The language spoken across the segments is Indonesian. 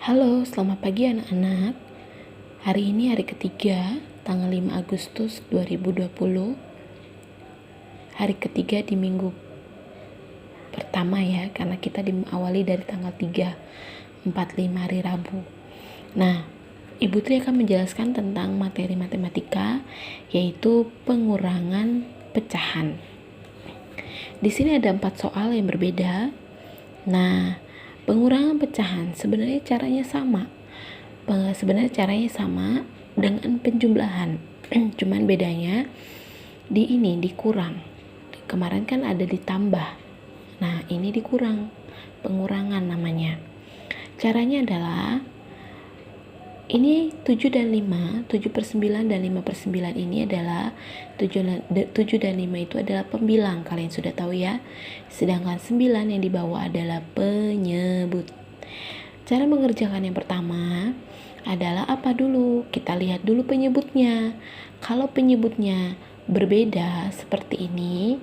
Halo, selamat pagi anak-anak. Hari ini hari ketiga, tanggal 5 Agustus 2020. Hari ketiga di minggu pertama ya, karena kita diawali dari tanggal 3, 4, 5 hari Rabu. Nah, Ibu Tri akan menjelaskan tentang materi matematika, yaitu pengurangan pecahan. Di sini ada 4 soal yang berbeda. Nah, pengurangan pecahan sebenarnya caranya sama. Dengan penjumlahan. Cuman bedanya di dikurang. Kemarin kan ada ditambah. Nah, ini dikurang. Pengurangan namanya. Caranya adalah ini 7 dan 5, 7/9 dan 5/9 ini adalah 7 dan 5 itu adalah pembilang, kalian sudah tahu ya. Sedangkan 9 yang dibawa adalah penyebut. Cara mengerjakan yang pertama adalah apa dulu? Kita lihat dulu penyebutnya. Kalau penyebutnya berbeda seperti ini,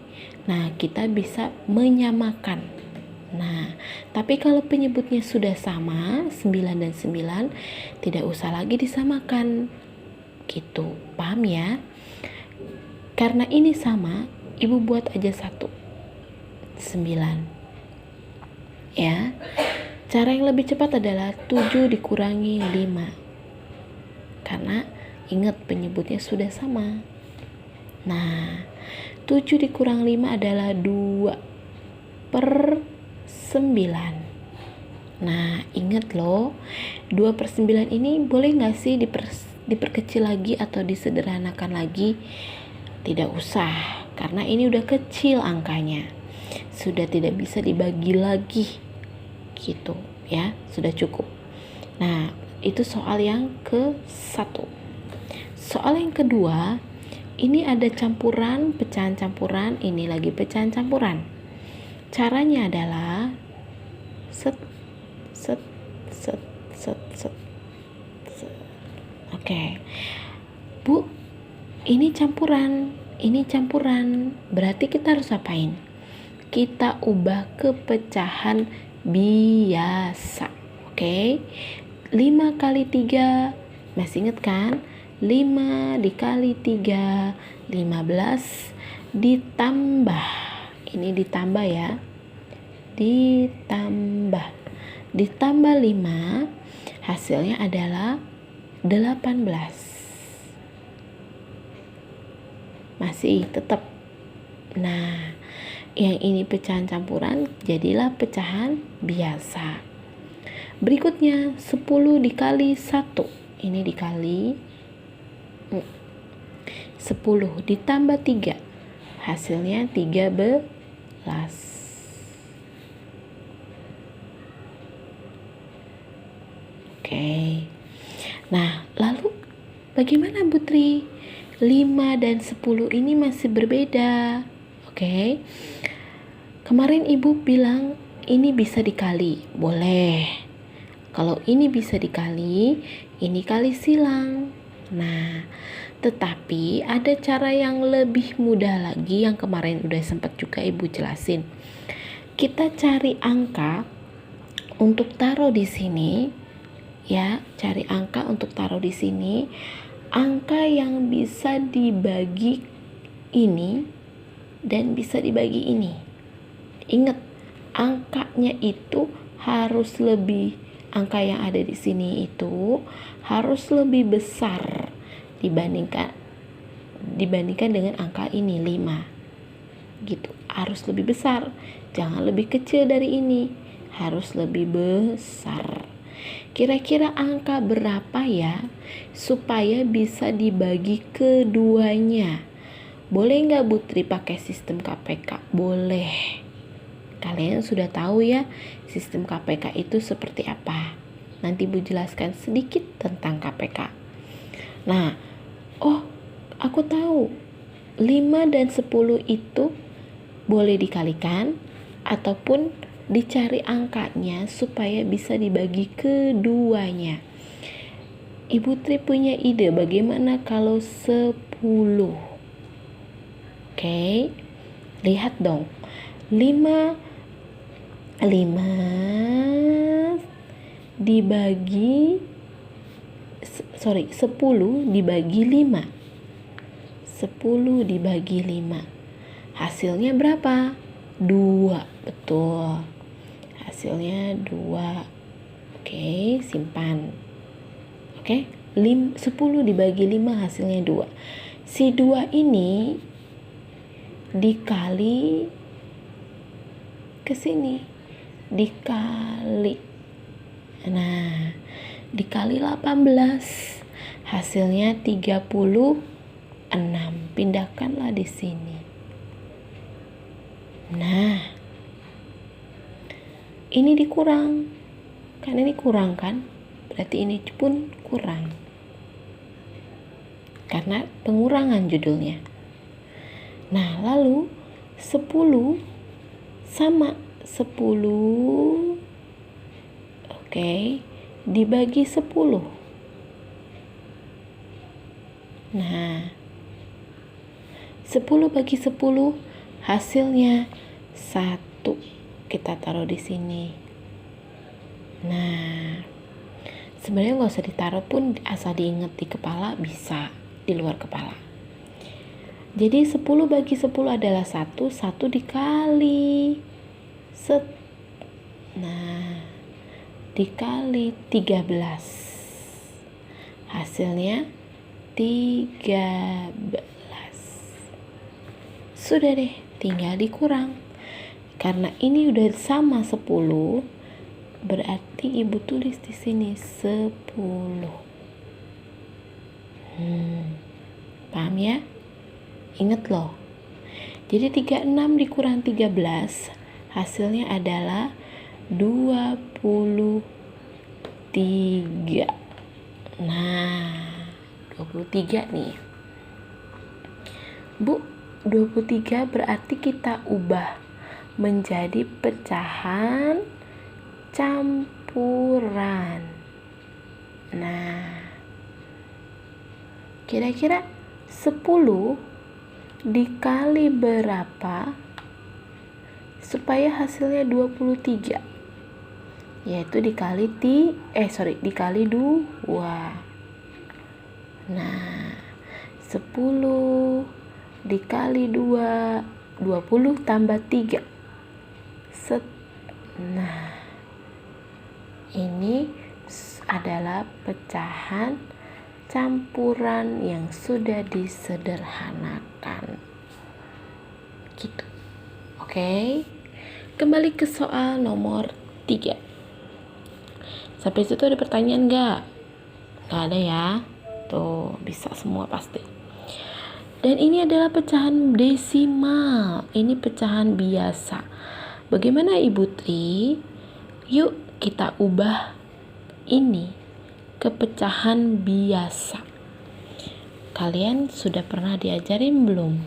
nah kita bisa menyamakan. Nah, tapi kalau penyebutnya sudah sama, 9 dan 9, tidak usah lagi disamakan. Gitu, paham ya? Karena ini sama, Ibu buat aja 1, 9. Ya. Cara yang lebih cepat adalah 7 dikurangi 5. Karena ingat penyebutnya sudah sama. Nah, 7 dikurang 5 adalah 2/9. Nah, ingat loh, 2/9 ini boleh gak sih diperkecil lagi atau disederhanakan lagi? Tidak usah, karena ini udah kecil angkanya. Sudah tidak bisa dibagi lagi. Gitu ya, sudah cukup. Nah, itu soal yang ke-1. Soal yang kedua, ini ada campuran, pecahan campuran, ini lagi pecahan campuran. Caranya adalah set. Oke. Bu, ini campuran. Berarti kita harus apain? Kita ubah ke pecahan biasa. Oke. 5 kali 3, masih ingat kan? 5 dikali 3, 15 ditambah. Ini ditambah ya. Ditambah 5, hasilnya adalah 18. Masih tetap. Nah, yang ini pecahan campuran, jadilah pecahan biasa. Berikutnya 10 dikali 1. Ini dikali 10 ditambah 3. Hasilnya 13. Oke. Nah, lalu bagaimana Putri? 5 dan 10 ini masih berbeda. Oke. Kemarin Ibu bilang ini bisa dikali. Boleh. Kalau ini bisa dikali, ini kali silang. Nah, tetapi ada cara yang lebih mudah lagi yang kemarin udah sempat juga Ibu jelasin. Kita cari angka untuk taruh di sini. Ya, cari angka untuk taruh di sini. Angka yang bisa dibagi ini dan bisa dibagi ini. Ingat, angkanya itu harus lebih, angka yang ada di sini itu harus lebih besar dibandingkan dengan angka ini 5. Gitu, harus lebih besar. Jangan lebih kecil dari ini. Harus lebih besar. Kira-kira angka berapa ya supaya bisa dibagi keduanya? Boleh nggak Putri pakai sistem KPK? Boleh. Kalian sudah tahu ya sistem KPK itu seperti apa. Nanti Bu jelaskan sedikit tentang KPK. Nah, aku tahu 5 dan 10 itu boleh dikalikan ataupun dicari angkanya supaya bisa dibagi keduanya. Ibu Tri punya ide bagaimana kalau 10. Oke. Lihat dong. 5 dibagi 10 dibagi 5. 10 dibagi 5. Hasilnya berapa? 2. Betul. Hasilnya 2. Oke, simpan. Oke, 10 dibagi 5 hasilnya 2. Si 2 ini dikali ke sini. Dikali. Nah, dikali 18. Hasilnya 36. Pindahkanlah di sini. Nah, ini dikurang. Kan ini kurang kan? Berarti ini pun kurang. Karena pengurangan judulnya. Nah, lalu 10 sama 10. Oke, dibagi 10. Nah, 10 bagi 10 hasilnya 1. Kita taruh di sini. Nah, sebenarnya nggak usah ditaruh pun, asal diingat di kepala bisa, di luar kepala. Jadi 10 bagi 10 adalah 1. 1 dikali Nah, dikali 13. Hasilnya 13. Sudah deh, tinggal dikurang. Karena ini udah sama 10, berarti ibu tulis di sini 10. Paham ya? Ingat loh. Jadi 36 dikurang 13 hasilnya adalah 23. Nah, 23 nih. Bu, 23 berarti kita ubah menjadi pecahan campuran. Nah, kira-kira 10 dikali berapa supaya hasilnya 23? Yaitu dikali dikali 2. Nah, 10 dikali 2, 20 tambah 3. Nah, ini adalah pecahan campuran yang sudah disederhanakan. Gitu. Oke. Kembali ke soal nomor 3. Sampai situ ada pertanyaan nggak? Nggak ada ya. Tuh, bisa semua pasti. Dan ini adalah pecahan desimal. Ini pecahan biasa. Bagaimana Ibu Tri? Yuk kita ubah ini ke pecahan biasa. Kalian sudah pernah diajarin belum?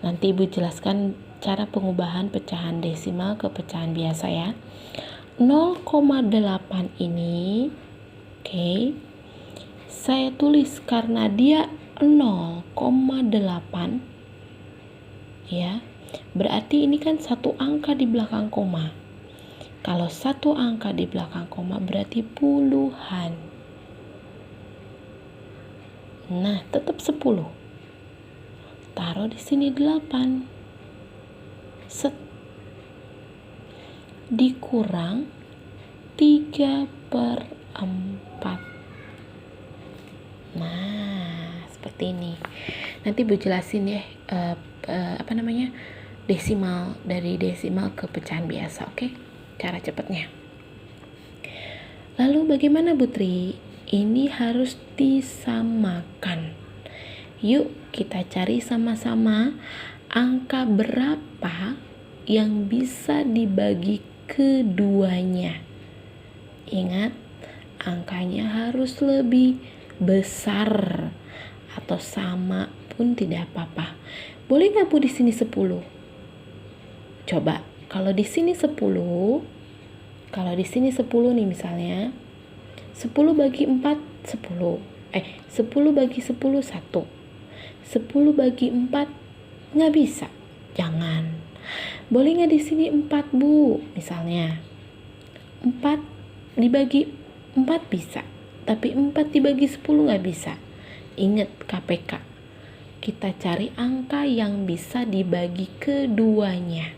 Nanti Ibu jelaskan cara pengubahan pecahan desimal ke pecahan biasa ya. 0,8 ini, oke, saya tulis karena dia 0,8 ya. Berarti ini kan satu angka di belakang koma. Kalau satu angka di belakang koma berarti puluhan. Nah, tetap 10. Taruh di sini 8. Dikurang 3/4. Nah, seperti ini. Nanti Bu jelasin ya desimal, dari desimal ke pecahan biasa, oke? Cara cepatnya. Lalu bagaimana Bu Tri? Ini harus disamakan. Yuk kita cari sama-sama angka berapa yang bisa dibagi keduanya. Ingat, angkanya harus lebih besar atau sama pun tidak apa-apa. Boleh nggak Bu di sini 10? Coba, kalau di sini 10 nih misalnya, 10 bagi 4, 10 bagi 10, 1. 10 bagi 4, nggak bisa. Jangan. Boleh nggak di sini 4 Bu? Misalnya, 4 dibagi 4 bisa, tapi 4 dibagi 10 nggak bisa. Ingat KPK, kita cari angka yang bisa dibagi keduanya.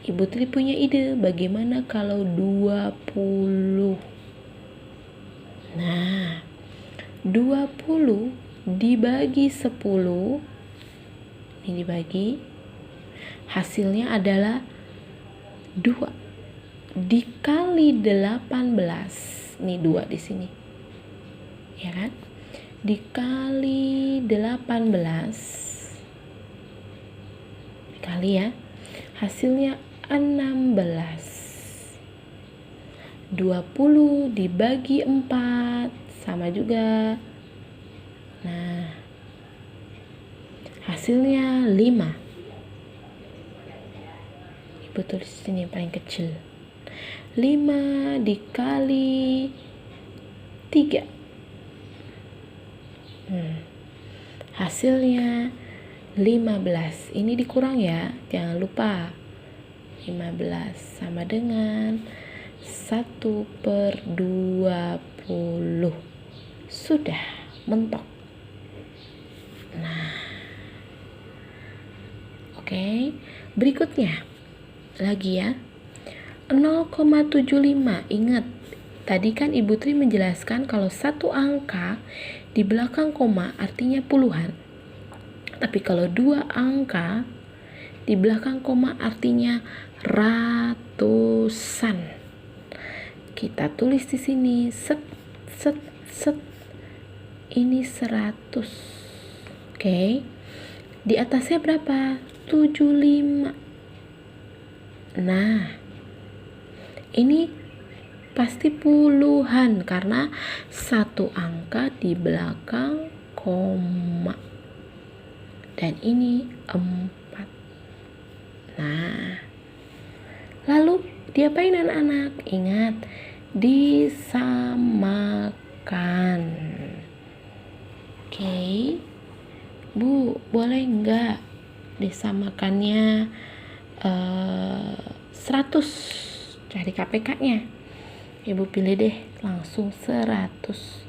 Ibu Tri punya ide, bagaimana kalau 20? Nah, 20 dibagi 10, ini dibagi, hasilnya adalah 2 dikali 18. Nih 2 di sini. Ya kan? Dikali 18. Dikali ya. Hasilnya 16. 20 dibagi 4 sama juga. Nah, hasilnya 5. Ibu tulis sini yang paling kecil. 5 dikali 3. Hasilnya 15. Ini dikurang ya, jangan lupa. 15 sama dengan 1/20. Sudah mentok. Nah, oke. Berikutnya lagi ya, 0,75. Ingat, tadi kan Ibu Tri menjelaskan kalau satu angka di belakang koma artinya puluhan. Tapi kalau 2 angka di belakang koma artinya ratusan. Kita tulis di sini set. Ini 100. Oke. Di atasnya berapa? 75. Nah, ini pasti puluhan karena satu angka di belakang koma. Dan ini 4. Nah, lalu diapain anak-anak? Ingat, disamakan. Oke. Bu, boleh enggak disamakannya 100? Cari KPK-nya. Ibu pilih deh langsung 100.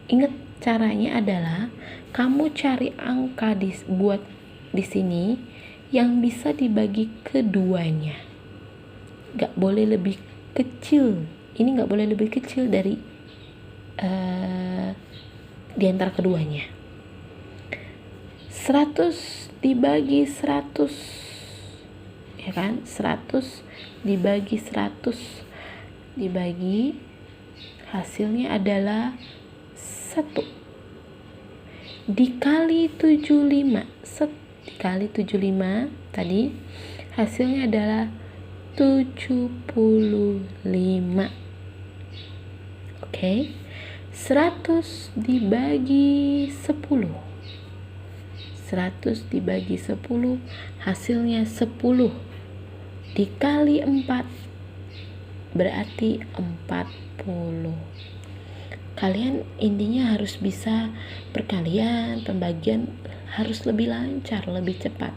Ingat, caranya adalah kamu cari angka buat di sini yang bisa dibagi keduanya. Gak boleh lebih kecil. Ini gak boleh lebih kecil dari di antara keduanya. 100 dibagi 100. Ya kan? 100 dibagi 100 dibagi, hasilnya adalah 1. Dikali 75. Dikali 75 tadi hasilnya adalah 75. Oke. 100 dibagi 10. 100 dibagi 10 hasilnya 10. Dikali 4 berarti 40. Kalian intinya harus bisa perkalian, pembagian harus lebih lancar, lebih cepat.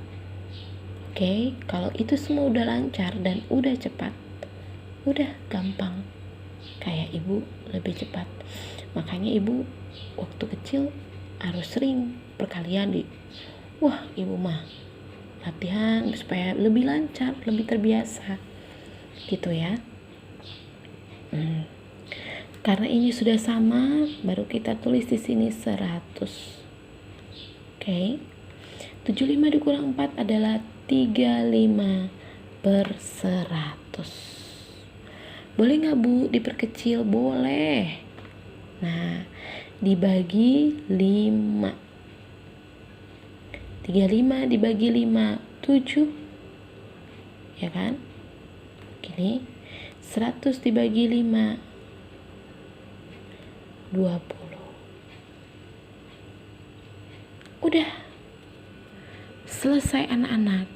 Oke, kalau itu semua udah lancar dan udah cepat, udah gampang. Kayak ibu lebih cepat. Makanya ibu waktu kecil harus sering perkalian wah, ibu mah latihan supaya lebih lancar, lebih terbiasa. Gitu ya. Karena ini sudah sama, baru kita tulis di sini 100. Oke. 75 dikurang 4 adalah 35/100. Boleh nggak Bu diperkecil? Boleh. Nah, dibagi 5. 35 dibagi 5, 7. Ya kan? Gini, 100 dibagi 5, 20. Udah. Selesai anak-anak.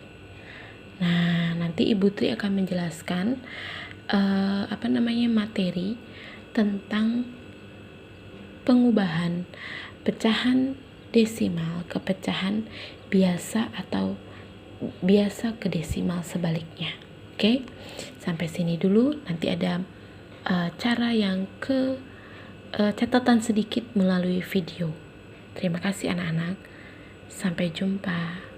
Nah, nanti Ibu Tri akan menjelaskan materi tentang pengubahan pecahan desimal ke pecahan biasa atau biasa ke desimal sebaliknya. Oke, sampai sini dulu. Nanti ada cara yang catatan sedikit melalui video. Terima kasih anak-anak. Sampai jumpa.